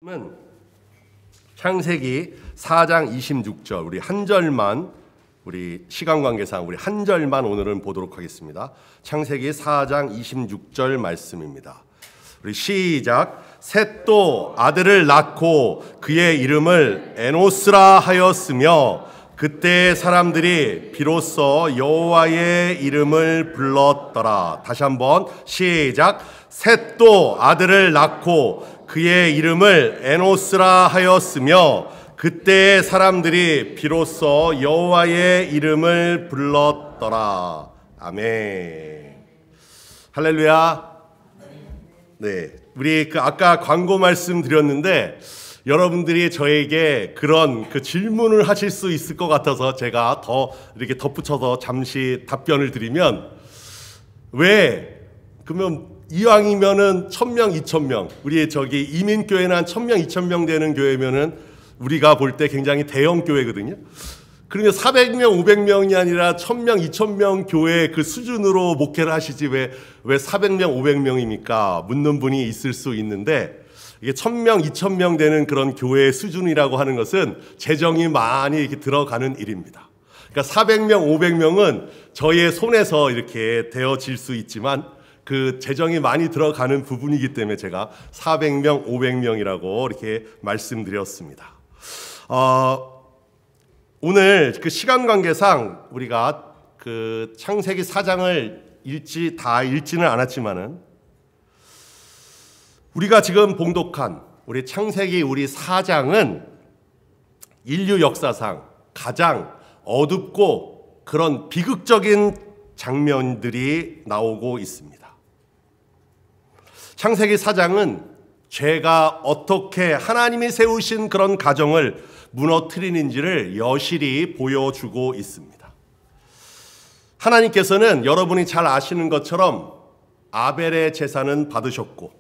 은 창세기 4장 26절 우리 한 절만 우리 시간 관계상 우리 한 절만 오늘은 보도록 하겠습니다. 창세기 4장 26절 말씀입니다. 우리 시작. 셋도 아들을 낳고 그의 이름을 에노스라 하였으며 그때 사람들이 비로소 여호와의 이름을 불렀더라. 다시 한번 시작. 셋도 아들을 낳고 그의 이름을 에노스라 하였으며 그때 사람들이 비로소 여호와의 이름을 불렀더라. 아멘. 할렐루야. 네, 우리 아까 광고 말씀 드렸는데 여러분들이 저에게 그런 질문을 하실 수 있을 것 같아서 제가 더 이렇게 덧붙여서 잠시 답변을 드리면, 왜 그러면 이왕이면은 1000명, 2000명, 우리 저기 이민교회는 한 1000명, 2000명 되는 교회면은 우리가 볼 때 굉장히 대형 교회거든요. 그러면 400명, 500명이 아니라 1000명, 2000명 교회 그 수준으로 목회를 하시지 왜 400명, 500명입니까? 묻는 분이 있을 수 있는데, 이게 1000명, 2000명 되는 그런 교회 수준이라고 하는 것은 재정이 많이 이렇게 들어가는 일입니다. 그러니까 400명, 500명은 저희의 손에서 이렇게 되어질 수 있지만 그 재정이 많이 들어가는 부분이기 때문에 제가 400명, 500명이라고 이렇게 말씀드렸습니다. 오늘 그 시간 관계상 우리가 그 창세기 4장을 다 읽지는 않았지만은 우리가 지금 봉독한 우리 창세기 우리 4장은 인류 역사상 가장 어둡고 그런 비극적인 장면들이 나오고 있습니다. 창세기 4장은 죄가 어떻게 하나님이 세우신 그런 가정을 무너뜨리는지를 여실히 보여주고 있습니다. 하나님께서는 여러분이 잘 아시는 것처럼 아벨의 제사는 받으셨고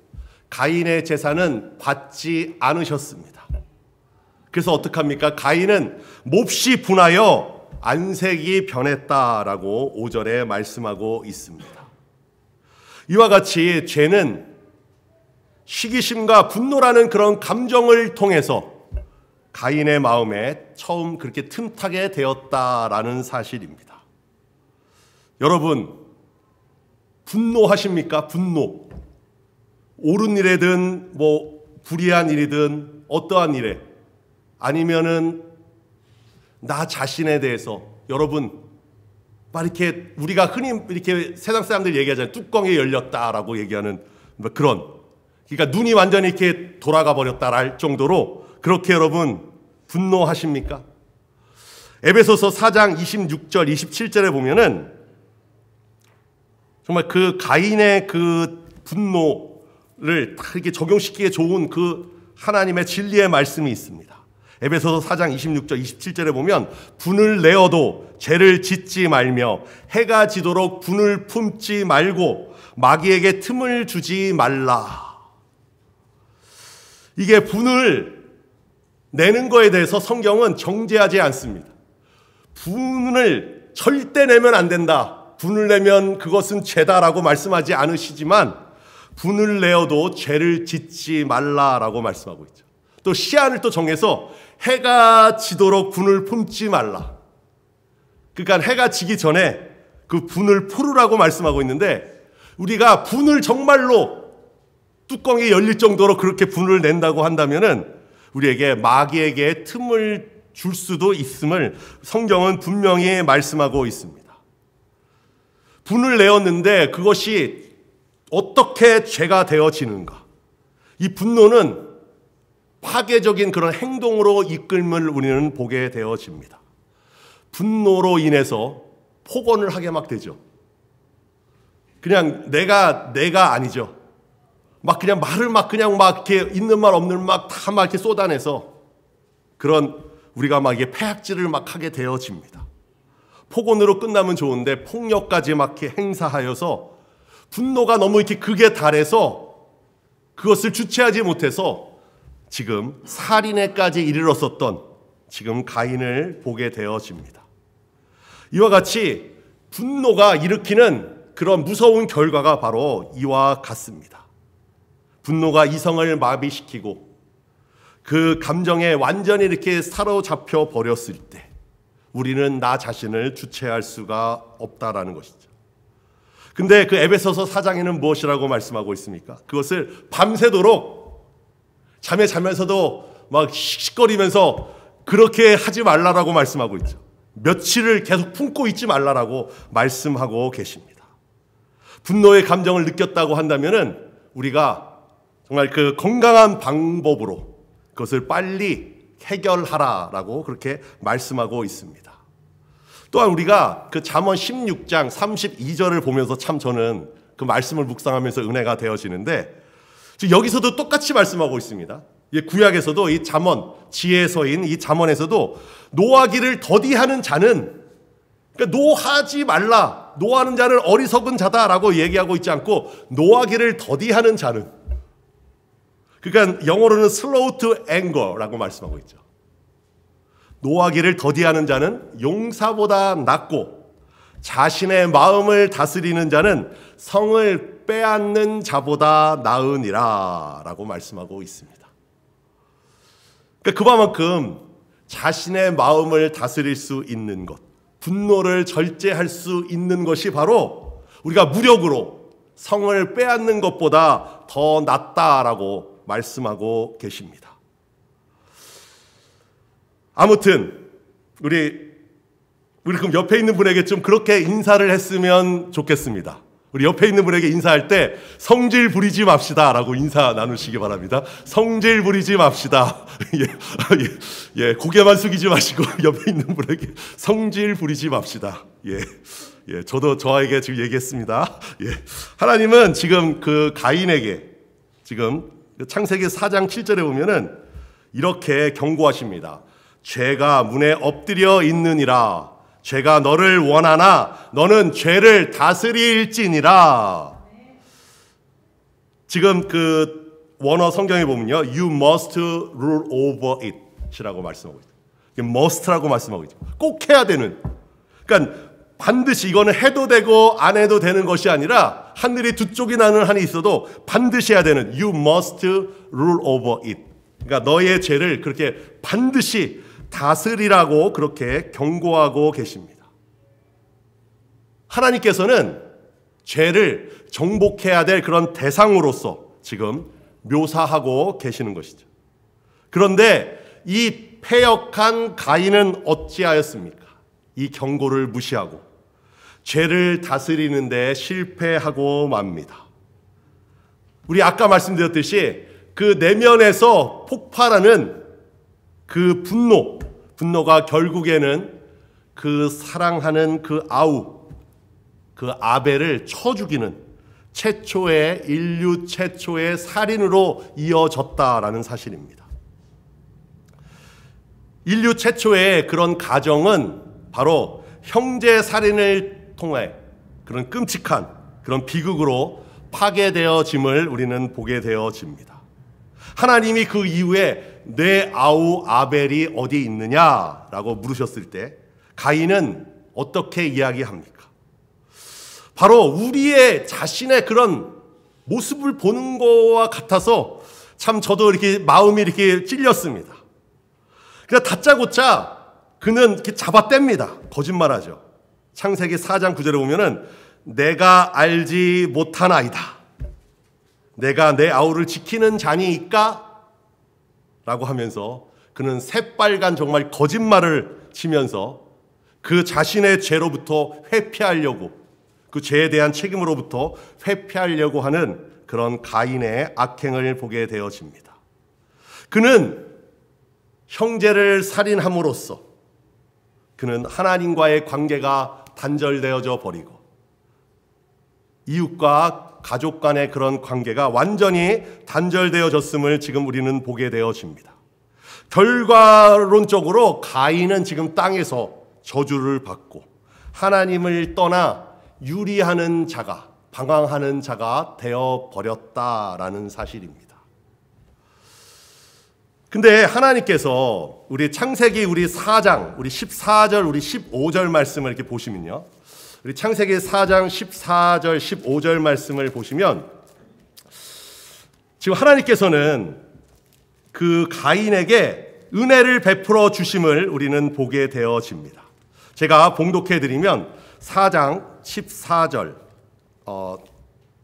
가인의 제사는 받지 않으셨습니다. 그래서 어떡합니까? 가인은 몹시 분하여 안색이 변했다라고 5절에 말씀하고 있습니다. 이와 같이 죄는 시기심과 분노라는 그런 감정을 통해서 가인의 마음에 처음 그렇게 틈타게 되었다라는 사실입니다. 여러분, 분노하십니까? 분노. 옳은 일이든 불의한 일이든 어떠한 일에, 아니면은 나 자신에 대해서, 여러분 막 이렇게 우리가 흔히 이렇게 세상 사람들 얘기하잖아요. 뚜껑이 열렸다라고 얘기하는 그런, 그러니까 눈이 완전히 이렇게 돌아가 버렸다랄 정도로 그렇게 여러분 분노하십니까? 에베소서 4장 26절 27절에 보면은 정말 그 가인의 그 분노를 이렇게 적용시키기에 좋은 그 하나님의 진리의 말씀이 있습니다. 에베소서 4장 26절 27절에 보면 분을 내어도 죄를 짓지 말며 해가 지도록 분을 품지 말고 마귀에게 틈을 주지 말라. 이게 분을 내는 거에 대해서 성경은 정죄하지 않습니다. 분을 절대 내면 안 된다. 분을 내면 그것은 죄다라고 말씀하지 않으시지만 분을 내어도 죄를 짓지 말라라고 말씀하고 있죠. 또 시한을 또 정해서 해가 지도록 분을 품지 말라. 그러니까 해가 지기 전에 그 분을 풀으라고 말씀하고 있는데, 우리가 분을 정말로 뚜껑이 열릴 정도로 그렇게 분을 낸다고 한다면은 우리에게 마귀에게 틈을 줄 수도 있음을 성경은 분명히 말씀하고 있습니다. 분을 내었는데 그것이 어떻게 죄가 되어지는가? 이 분노는 파괴적인 그런 행동으로 이끌음을 우리는 보게 되어집니다. 분노로 인해서 폭언을 하게 막 되죠. 그냥 내가 아니죠. 막 그냥 말을 막 이렇게 있는 말 없는 말 다 막 이렇게 쏟아내서 그런 우리가 막 이게 패악질을 막 하게 되어집니다. 폭언으로 끝나면 좋은데 폭력까지 막 이렇게 행사하여서 분노가 너무 이렇게 극에 달해서 그것을 주체하지 못해서 지금 살인에까지 이르렀었던 지금 가인을 보게 되어집니다. 이와 같이 분노가 일으키는 그런 무서운 결과가 바로 이와 같습니다. 분노가 이성을 마비시키고 그 감정에 완전히 이렇게 사로잡혀 버렸을 때 우리는 나 자신을 주체할 수가 없다라는 것이죠. 근데 그 에베소서 4장에는 무엇이라고 말씀하고 있습니까? 그것을 밤새도록 잠에 자면서도 막 씩씩거리면서 그렇게 하지 말라라고 말씀하고 있죠. 며칠을 계속 품고 있지 말라라고 말씀하고 계십니다. 분노의 감정을 느꼈다고 한다면은 우리가 정말 그 건강한 방법으로 그것을 빨리 해결하라라고 그렇게 말씀하고 있습니다. 또한 우리가 그 잠언 16장 32절을 보면서 참 저는 그 말씀을 묵상하면서 은혜가 되어지는데 여기서도 똑같이 말씀하고 있습니다. 구약에서도 이 잠언, 지혜서인 이 잠언에서도 노하기를 더디하는 자는, 그러니까 노하지 말라, 노하는 자는 어리석은 자다라고 얘기하고 있지 않고 노하기를 더디하는 자는, 그러니까 영어로는 slow to anger라고 말씀하고 있죠. 노하기를 더디하는 자는 용사보다 낫고 자신의 마음을 다스리는 자는 성을 빼앗는 자보다 나으니라 라고 말씀하고 있습니다. 그러니까 그만큼 자신의 마음을 다스릴 수 있는 것, 분노를 절제할 수 있는 것이 바로 우리가 무력으로 성을 빼앗는 것보다 더 낫다라고 말씀하고 계십니다. 아무튼 우리 그럼 옆에 있는 분에게 좀 그렇게 인사를 했으면 좋겠습니다. 우리 옆에 있는 분에게 인사할 때 성질 부리지 맙시다라고 인사 나누시기 바랍니다. 성질 부리지 맙시다. 예, 고개만 숙이지 마시고 옆에 있는 분에게 성질 부리지 맙시다. 예, 저도 저에게 지금 얘기했습니다. 예, 하나님은 지금 그 가인에게 지금 창세기 4장 7절에 보면은 이렇게 경고하십니다. 죄가 문에 엎드려 있느니라. 죄가 너를 원하나 너는 죄를 다스릴지니라. 지금 그 원어 성경에 보면요, You must rule over it이라고 말씀하고 있어요. must라고 말씀하고 있죠. 꼭 해야 되는. 그러니까 반드시 이거는 해도 되고 안 해도 되는 것이 아니라 하늘이 두 쪽이 나는 한이 있어도 반드시 해야 되는 You must rule over it. 그러니까 너의 죄를 그렇게 반드시 다스리라고 그렇게 경고하고 계십니다. 하나님께서는 죄를 정복해야 될 그런 대상으로서 지금 묘사하고 계시는 것이죠. 그런데 이 패역한 가인은 어찌하였습니까? 이 경고를 무시하고 죄를 다스리는 데 실패하고 맙니다. 우리 아까 말씀드렸듯이 그 내면에서 폭발하는 그 분노가 결국에는 그 사랑하는 그 그 아벨을 쳐 죽이는 인류 최초의 살인으로 이어졌다라는 사실입니다. 인류 최초의 그런 가정은 바로 형제 살인을 통해 그런 끔찍한 그런 비극으로 파괴되어짐을 우리는 보게 되어집니다. 하나님이 그 이후에 내 아우 아벨이 어디 있느냐라고 물으셨을 때 가인은 어떻게 이야기합니까? 바로 우리의 자신의 그런 모습을 보는 거와 같아서 참 저도 이렇게 마음이 이렇게 찔렸습니다. 그냥 다짜고짜 그는 이렇게 잡아뗍니다. 거짓말하죠. 창세기 4장 9절에 보면은 내가 알지 못하나이다. 내가 내 아우를 지키는 자니까? 라고 하면서 그는 새빨간 정말 거짓말을 치면서 그 자신의 죄로부터 회피하려고, 그 죄에 대한 책임으로부터 회피하려고 하는 그런 가인의 악행을 보게 되어집니다. 그는 형제를 살인함으로써 그는 하나님과의 관계가 단절되어져 버리고 이웃과 가족 간의 그런 관계가 완전히 단절되어졌음을 지금 우리는 보게 되어집니다. 결과론적으로 가인은 지금 땅에서 저주를 받고 하나님을 떠나 유리하는 자가, 방황하는 자가 되어버렸다라는 사실입니다. 근데 하나님께서 우리 창세기 우리 4장, 우리 14절, 우리 15절 말씀을 이렇게 보시면요. 우리 창세기 4장 14절, 15절 말씀을 보시면 지금 하나님께서는 그 가인에게 은혜를 베풀어 주심을 우리는 보게 되어집니다. 제가 봉독해 드리면 4장 14절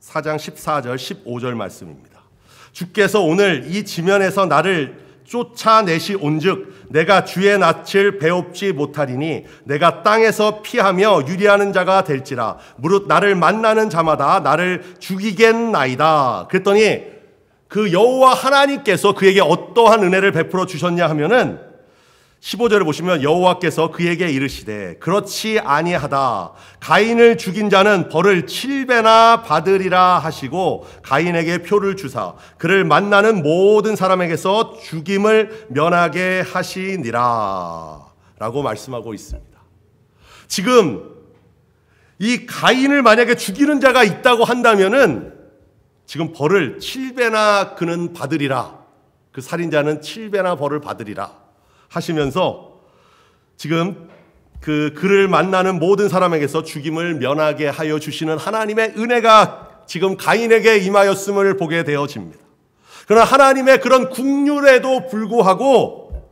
15절 말씀입니다. 주께서 오늘 이 지면에서 나를 쫓아내시 온즉 내가 주의 낯을 배웁지 못하리니 내가 땅에서 피하며 유리하는 자가 될지라 무릇 나를 만나는 자마다 나를 죽이겠나이다. 그랬더니 그 여호와 하나님께서 그에게 어떠한 은혜를 베풀어 주셨냐 하면은 15절을 보시면 여호와께서 그에게 이르시되 그렇지 아니하다. 가인을 죽인 자는 벌을 7배나 받으리라 하시고 가인에게 표를 주사 그를 만나는 모든 사람에게서 죽임을 면하게 하시니라 라고 말씀하고 있습니다. 지금 이 가인을 만약에 죽이는 자가 있다고 한다면은 지금 벌을 7배나 그는 받으리라. 그 살인자는 7배나 벌을 받으리라 하시면서 지금 그를 만나는 모든 사람에게서 죽임을 면하게 하여 주시는 하나님의 은혜가 지금 가인에게 임하였음을 보게 되어집니다. 그러나 하나님의 그런 국률에도 불구하고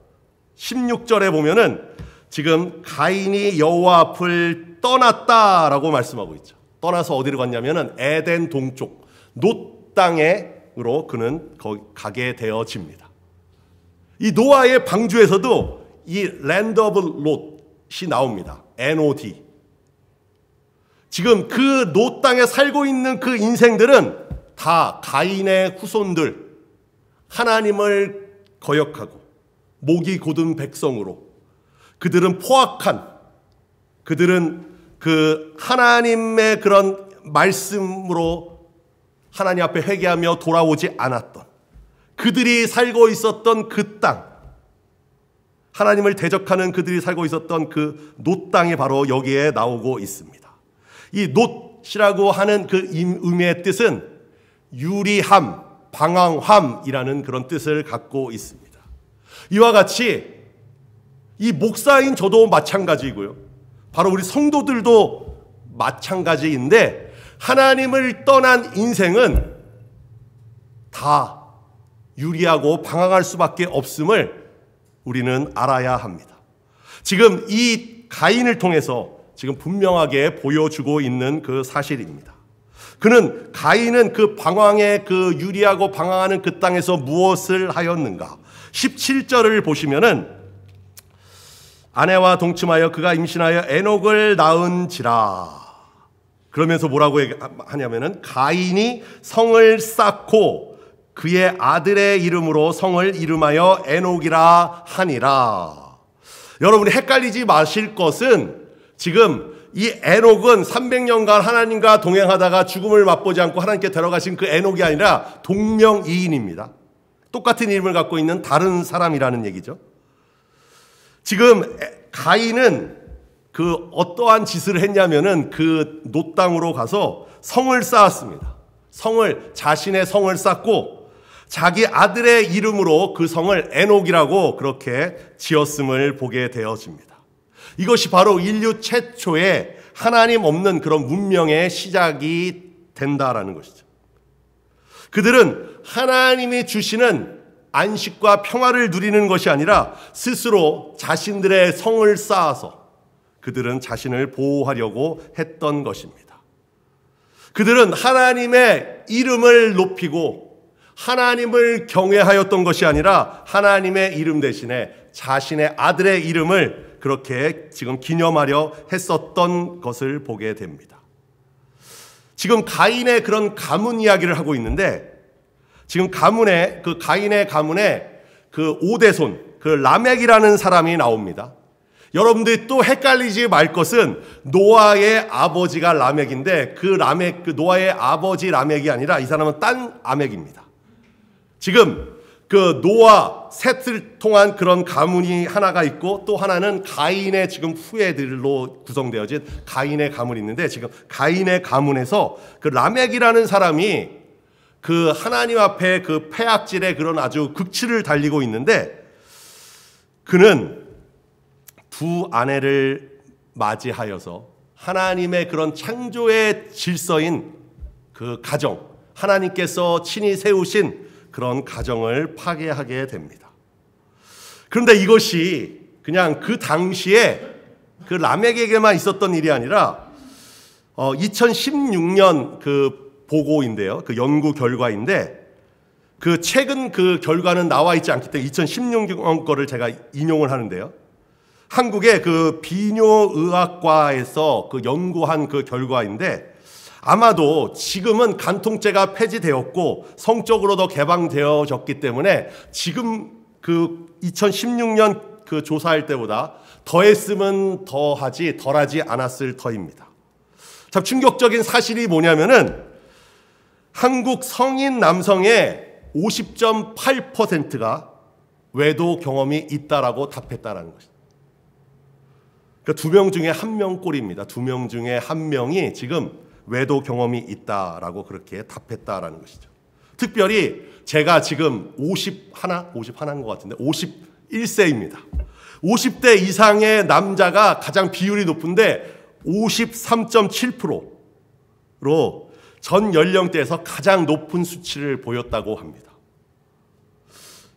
16절에 보면은 지금 가인이 여호와 앞을 떠났다라고 말씀하고 있죠. 떠나서 어디로 갔냐면은 에덴 동쪽 놋 땅으로 그는 가게 되어집니다. 이 노아의 방주에서도 이 랜드 오브 롯이 나옵니다. NOD. 지금 그 롯 땅에 살고 있는 그 인생들은 다 가인의 후손들, 하나님을 거역하고 목이 곧은 백성으로 그들은 포악한, 그들은 그 하나님의 그런 말씀으로 하나님 앞에 회개하며 돌아오지 않았던 그들이 살고 있었던 그 땅, 하나님을 대적하는 그들이 살고 있었던 그 놋 땅이 바로 여기에 나오고 있습니다. 이 놋이라고 하는 그 의미의 뜻은 유리함, 방황함이라는 그런 뜻을 갖고 있습니다. 이와 같이 이 목사인 저도 마찬가지이고요. 바로 우리 성도들도 마찬가지인데 하나님을 떠난 인생은 다 유리하고 방황할 수밖에 없음을 우리는 알아야 합니다. 지금 이 가인을 통해서 지금 분명하게 보여주고 있는 그 사실입니다. 가인은 그 방황의 그 유리하고 방황하는 그 땅에서 무엇을 하였는가? 17절을 보시면은 아내와 동침하여 그가 임신하여 에녹을 낳은지라. 그러면서 뭐라고 하냐면은 가인이 성을 쌓고 그의 아들의 이름으로 성을 이름하여 에녹이라 하니라. 여러분이 헷갈리지 마실 것은 지금 이 에녹은 300년간 하나님과 동행하다가 죽음을 맛보지 않고 하나님께 데려가신 그 에녹이 아니라 동명이인입니다. 똑같은 이름을 갖고 있는 다른 사람이라는 얘기죠. 지금 가인은 그 어떠한 짓을 했냐면은 그 놋 땅으로 가서 성을 쌓았습니다. 자신의 성을 쌓고 자기 아들의 이름으로 그 성을 에녹이라고 그렇게 지었음을 보게 되어집니다. 이것이 바로 인류 최초의 하나님 없는 그런 문명의 시작이 된다라는 것이죠. 그들은 하나님이 주시는 안식과 평화를 누리는 것이 아니라 스스로 자신들의 성을 쌓아서 그들은 자신을 보호하려고 했던 것입니다. 그들은 하나님의 이름을 높이고 하나님을 경외하였던 것이 아니라 하나님의 이름 대신에 자신의 아들의 이름을 그렇게 지금 기념하려 했었던 것을 보게 됩니다. 지금 가인의 그런 가문 이야기를 하고 있는데 지금 가인의 가문에 그 5대손, 그 라멕이라는 사람이 나옵니다. 여러분들이 또 헷갈리지 말 것은 노아의 아버지가 라멕인데 그 노아의 아버지 라멕이 아니라 이 사람은 딴 라멕입니다. 지금 그 노아, 셋을 통한 그런 가문이 하나가 있고 또 하나는 가인의 지금 후예들로 구성되어진 가인의 가문이 있는데 지금 가인의 가문에서 그 라멕이라는 사람이 그 하나님 앞에 그 패악질의 그런 아주 극치를 달리고 있는데 그는 두 아내를 맞이하여서 하나님의 그런 창조의 질서인 그 가정, 하나님께서 친히 세우신 그런 가정을 파괴하게 됩니다. 그런데 이것이 그냥 그 당시에 그 라멕에게만 있었던 일이 아니라 2016년 그 보고인데요. 그 연구 결과인데 그 최근 그 결과는 나와 있지 않기 때문에 2016년 거를 제가 인용을 하는데요. 한국의 그 비뇨의학과에서 그 연구한 그 결과인데 아마도 지금은 간통죄가 폐지되었고 성적으로도 개방되어졌기 때문에 지금 그 2016년 그 조사할 때보다 더했으면 더하지 덜하지 않았을 터입니다. 참 충격적인 사실이 뭐냐면은 한국 성인 남성의 50.8%가 외도 경험이 있다라고 답했다라는 것입니다. 그러니까 2명 중에 1명 꼴입니다. 2명 중에 1명이 지금 외도 경험이 있다라고 그렇게 답했다라는 것이죠. 특별히 제가 지금 51인 것 같은데 51세입니다. 50대 이상의 남자가 가장 비율이 높은데 53.7%로 전 연령대에서 가장 높은 수치를 보였다고 합니다.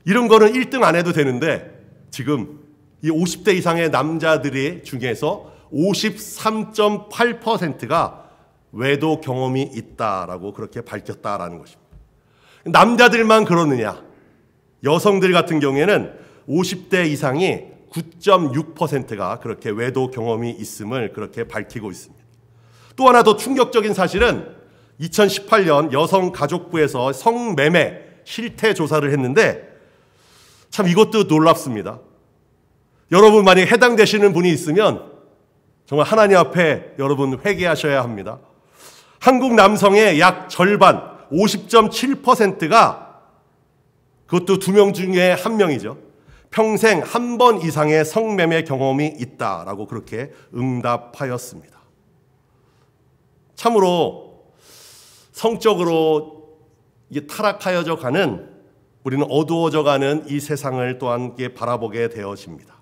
이런 거는 1등 안 해도 되는데 지금 이 50대 이상의 남자들의 중에서 53.8%가 외도 경험이 있다라고 그렇게 밝혔다라는 것입니다. 남자들만 그러느냐? 여성들 같은 경우에는 50대 이상이 9.6%가 그렇게 외도 경험이 있음을 그렇게 밝히고 있습니다. 또 하나 더 충격적인 사실은 2018년 여성가족부에서 성매매 실태 조사를 했는데 참 이것도 놀랍습니다. 여러분 만약 해당되시는 분이 있으면 정말 하나님 앞에 여러분 회개하셔야 합니다. 한국 남성의 약 절반 50.7%가 그것도 2명 중에 1명이죠. 평생 한 번 이상의 성매매 경험이 있다라고 그렇게 응답하였습니다. 참으로 성적으로 이게 타락하여져 가는 우리는 어두워져 가는 이 세상을 또한 바라보게 되어집니다.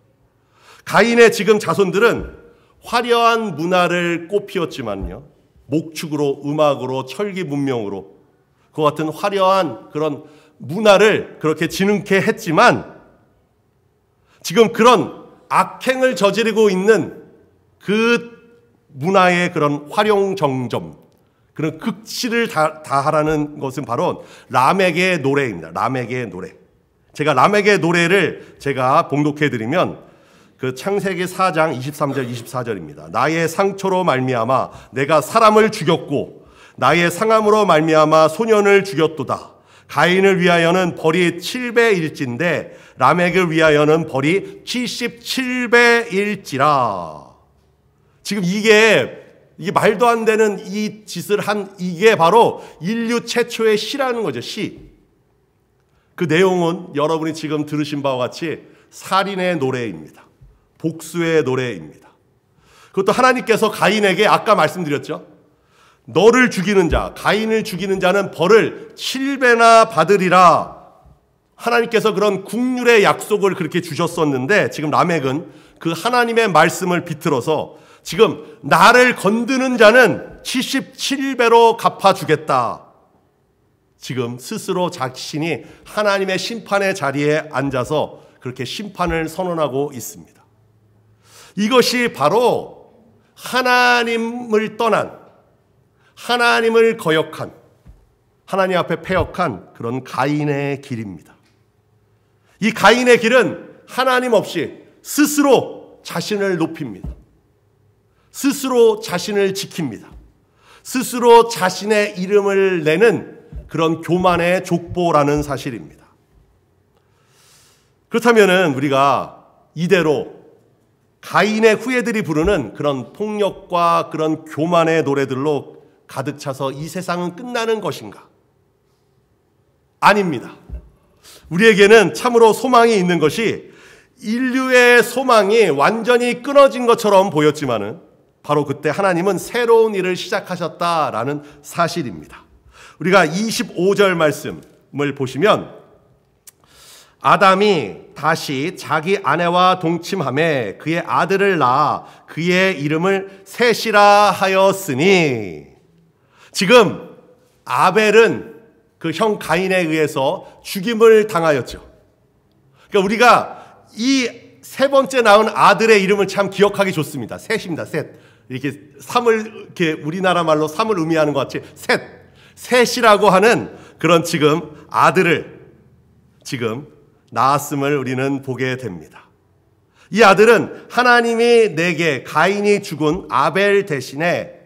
가인의 지금 자손들은 화려한 문화를 꽃피웠지만요. 목축으로, 음악으로, 철기 문명으로 그 같은 화려한 그런 문화를 그렇게 지능케 했지만 지금 그런 악행을 저지르고 있는 그 문화의 그런 활용정점, 그런 극치를 다하라는 것은 바로 라멕의 노래입니다. 라멕의 노래. 제가 라멕의 노래를 제가 봉독해 드리면 그 창세기 4장 23절 24절입니다. 나의 상처로 말미암아 내가 사람을 죽였고 나의 상함으로 말미암아 소년을 죽였도다. 가인을 위하여는 벌이 7배일진데 라멕을 위하여는 벌이 77배일지라. 지금 이게 말도 안 되는 이 짓을 한 이게 바로 인류 최초의 시라는 거죠. 시. 그 내용은 여러분이 지금 들으신 바와 같이 살인의 노래입니다. 복수의 노래입니다. 그것도 하나님께서 가인에게 아까 말씀드렸죠. 너를 죽이는 자, 가인을 죽이는 자는 벌을 7배나 받으리라. 하나님께서 그런 국률의 약속을 그렇게 주셨었는데 지금 라멕은 그 하나님의 말씀을 비틀어서 지금 나를 건드는 자는 77배로 갚아주겠다. 지금 스스로 자신이 하나님의 심판의 자리에 앉아서 그렇게 심판을 선언하고 있습니다. 이것이 바로 하나님을 떠난, 하나님을 거역한, 하나님 앞에 패역한 그런 가인의 길입니다. 이 가인의 길은 하나님 없이 스스로 자신을 높입니다. 스스로 자신을 지킵니다. 스스로 자신의 이름을 내는 그런 교만의 족보라는 사실입니다. 그렇다면 우리가 이대로 가인의 후예들이 부르는 그런 폭력과 그런 교만의 노래들로 가득 차서 이 세상은 끝나는 것인가? 아닙니다. 우리에게는 참으로 소망이 있는 것이 인류의 소망이 완전히 끊어진 것처럼 보였지만은 바로 그때 하나님은 새로운 일을 시작하셨다라는 사실입니다. 우리가 25절 말씀을 보시면 아담이 다시 자기 아내와 동침하매 그의 아들을 낳아 그의 이름을 셋이라 하였으니 지금 아벨은 그 형 가인에 의해서 죽임을 당하였죠. 그러니까 우리가 이 세 번째 낳은 아들의 이름을 참 기억하기 좋습니다. 셋입니다. 셋. 이렇게 삼을, 이렇게 우리나라 말로 삼을 의미하는 것 같이 셋. 셋이라고 하는 그런 지금 아들을 지금 낳았음을 우리는 보게 됩니다. 이 아들은 하나님이 내게 가인이 죽인 아벨 대신에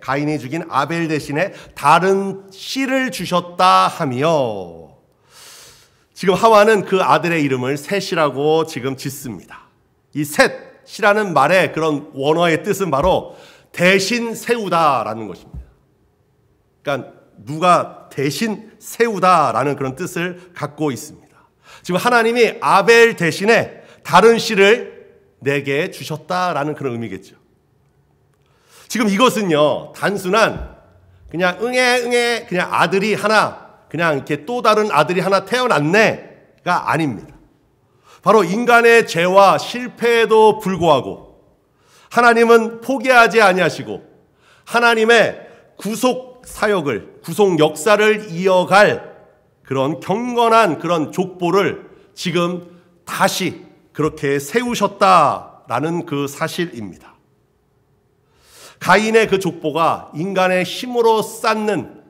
다른 씨를 주셨다 하며, 지금 하와는 그 아들의 이름을 셋이라고 지금 짓습니다. 이 셋이라는 말의 그런 원어의 뜻은 바로 대신 세우다라는 것입니다. 그러니까 누가 대신 세우다라는 그런 뜻을 갖고 있습니다. 지금 하나님이 아벨 대신에 다른 씨를 내게 주셨다라는 그런 의미겠죠. 지금 이것은요, 단순한 그냥 응애 그냥 아들이 하나, 그냥 이렇게 또 다른 아들이 하나 태어났네가 아닙니다. 바로 인간의 죄와 실패에도 불구하고 하나님은 포기하지 아니하시고 하나님의 구속 사역을, 구속 역사를 이어갈 그런 경건한 그런 족보를 지금 다시 그렇게 세우셨다라는 그 사실입니다. 가인의 그 족보가 인간의 힘으로 쌓는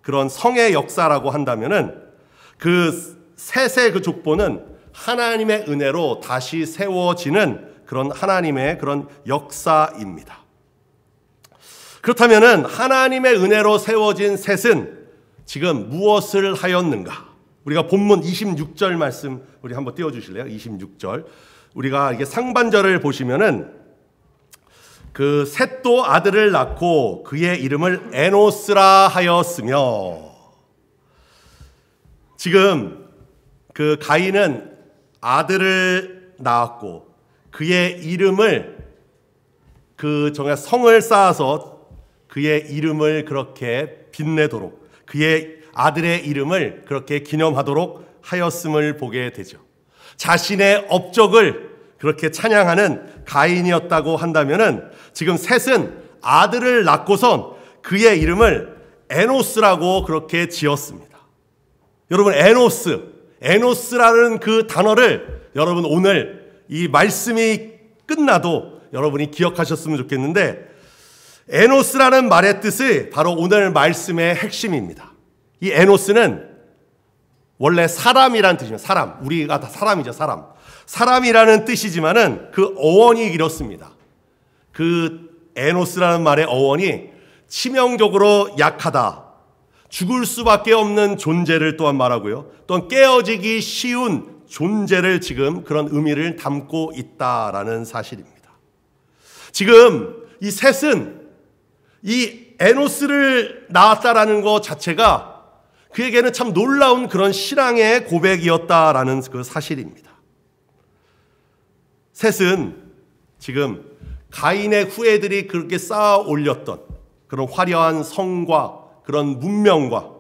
그런 성의 역사라고 한다면은 그 셋의 그 족보는 하나님의 은혜로 다시 세워지는 그런 하나님의 그런 역사입니다. 그렇다면은 하나님의 은혜로 세워진 셋은 지금 무엇을 하였는가? 우리가 본문 26절 말씀 우리 한번 띄워 주실래요? 26절. 우리가 이게 상반절을 보시면은 그 셋도 아들을 낳고 그의 이름을 에노스라 하였으며, 지금 그 가인은 아들을 낳았고 그의 이름을 그 정말 성을 쌓아서 그의 이름을 그렇게 빛내도록, 그의 아들의 이름을 그렇게 기념하도록 하였음을 보게 되죠. 자신의 업적을 그렇게 찬양하는 가인이었다고 한다면은 지금 셋은 아들을 낳고선 그의 이름을 에노스라고 그렇게 지었습니다. 여러분, 에노스라는 그 단어를 여러분 오늘 이 말씀이 끝나도 여러분이 기억하셨으면 좋겠는데, 에노스라는 말의 뜻이 바로 오늘 말씀의 핵심입니다. 이 에노스는 원래 사람이라는 뜻입니다. 사람, 우리가 다 사람이죠. 사람이라는 뜻이지만은 그 어원이 이렇습니다. 그 에노스라는 말의 어원이 치명적으로 약하다, 죽을 수밖에 없는 존재를 또한 말하고요, 또한 깨어지기 쉬운 존재를 지금 그런 의미를 담고 있다라는 사실입니다. 지금 이 셋은 이 에노스를 낳았다라는 것 자체가 그에게는 참 놀라운 그런 신앙의 고백이었다라는 그 사실입니다. 셋은 지금 가인의 후예들이 그렇게 쌓아 올렸던 그런 화려한 성과 그런 문명과,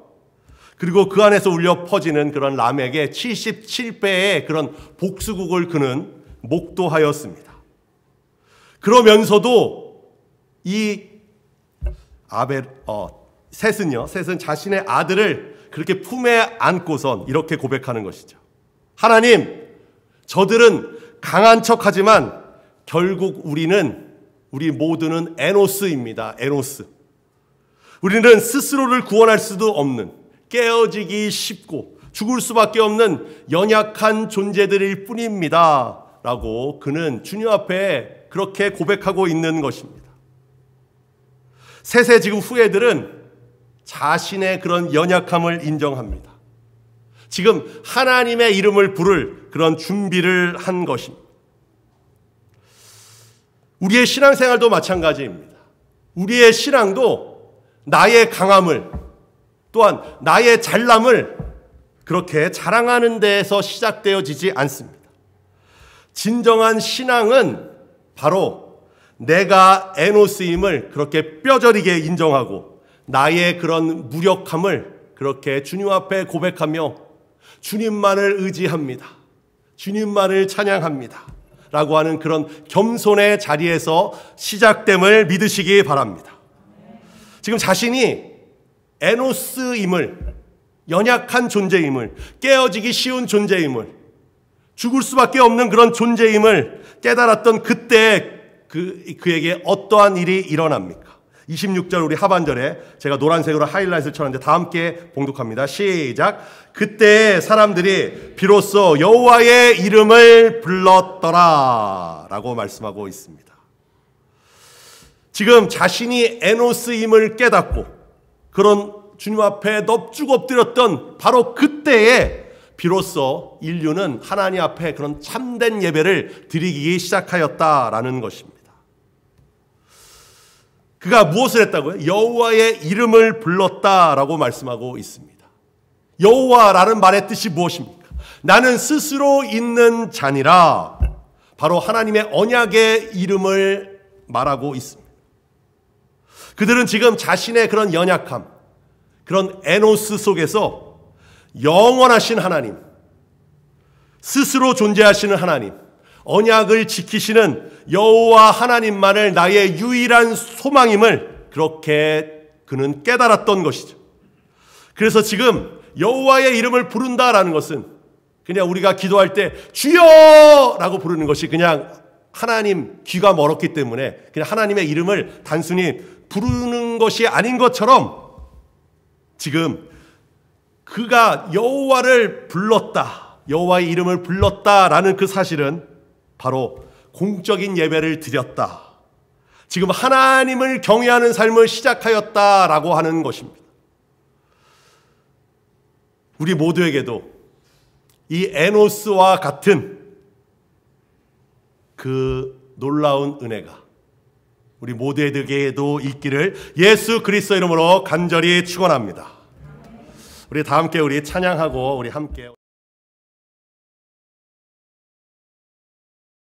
그리고 그 안에서 울려 퍼지는 그런 라멕의 77배의 그런 복수국을 그는 목도하였습니다. 그러면서도 이 셋은 자신의 아들을 그렇게 품에 안고선 이렇게 고백하는 것이죠. 하나님, 저들은 강한 척하지만 결국 우리 모두는 에노스입니다. 에노스. 우리는 스스로를 구원할 수도 없는, 깨어지기 쉽고 죽을 수밖에 없는 연약한 존재들일 뿐입니다. 라고 그는 주님 앞에 그렇게 고백하고 있는 것입니다. 셋의 지금 후예들은 자신의 그런 연약함을 인정합니다. 지금 하나님의 이름을 부를 그런 준비를 한 것입니다. 우리의 신앙생활도 마찬가지입니다. 우리의 신앙도 나의 강함을, 또한 나의 잘남을 그렇게 자랑하는 데에서 시작되어지지 않습니다. 진정한 신앙은 바로 내가 에노스임을 그렇게 뼈저리게 인정하고 나의 그런 무력함을 그렇게 주님 앞에 고백하며 주님만을 의지합니다, 주님만을 찬양합니다 라고 하는 그런 겸손의 자리에서 시작됨을 믿으시기 바랍니다. 지금 자신이 에노스임을 연약한 존재임을, 깨어지기 쉬운 존재임을, 죽을 수밖에 없는 그런 존재임을 깨달았던 그때 그에게 어떠한 일이 일어납니까? 26절 우리 하반절에 제가 노란색으로 하이라이트를 쳤는데 다 함께 봉독합니다. 시작. 그때 사람들이 비로소 여호와의 이름을 불렀더라 라고 말씀하고 있습니다. 지금 자신이 에노스임을 깨닫고 그런 주님 앞에 넙죽 엎드렸던 바로 그때에 비로소 인류는 하나님 앞에 그런 참된 예배를 드리기 시작하였다라는 것입니다. 그가 무엇을 했다고요? 여호와의 이름을 불렀다라고 말씀하고 있습니다. 여호와라는 말의 뜻이 무엇입니까? 나는 스스로 있는 자니라. 바로 하나님의 언약의 이름을 말하고 있습니다. 그들은 지금 자신의 그런 연약함, 그런 에노스 속에서 영원하신 하나님, 스스로 존재하시는 하나님, 언약을 지키시는 여호와 하나님만을 나의 유일한 소망임을 그렇게 그는 깨달았던 것이죠. 그래서 지금 여호와의 이름을 부른다라는 것은 그냥 우리가 기도할 때 주여! 라고 부르는 것이 그냥 하나님 귀가 멀었기 때문에 그냥 하나님의 이름을 단순히 부르는 것이 아닌 것처럼 지금 그가 여호와를 불렀다, 여호와의 이름을 불렀다라는 그 사실은 바로 공적인 예배를 드렸다. 지금 하나님을 경외하는 삶을 시작하였다라고 하는 것입니다. 우리 모두에게도 이 에노스와 같은 그 놀라운 은혜가 우리 모두에게도 있기를 예수 그리스도 이름으로 간절히 축원합니다. 우리 다 함께 우리 찬양하고 우리 함께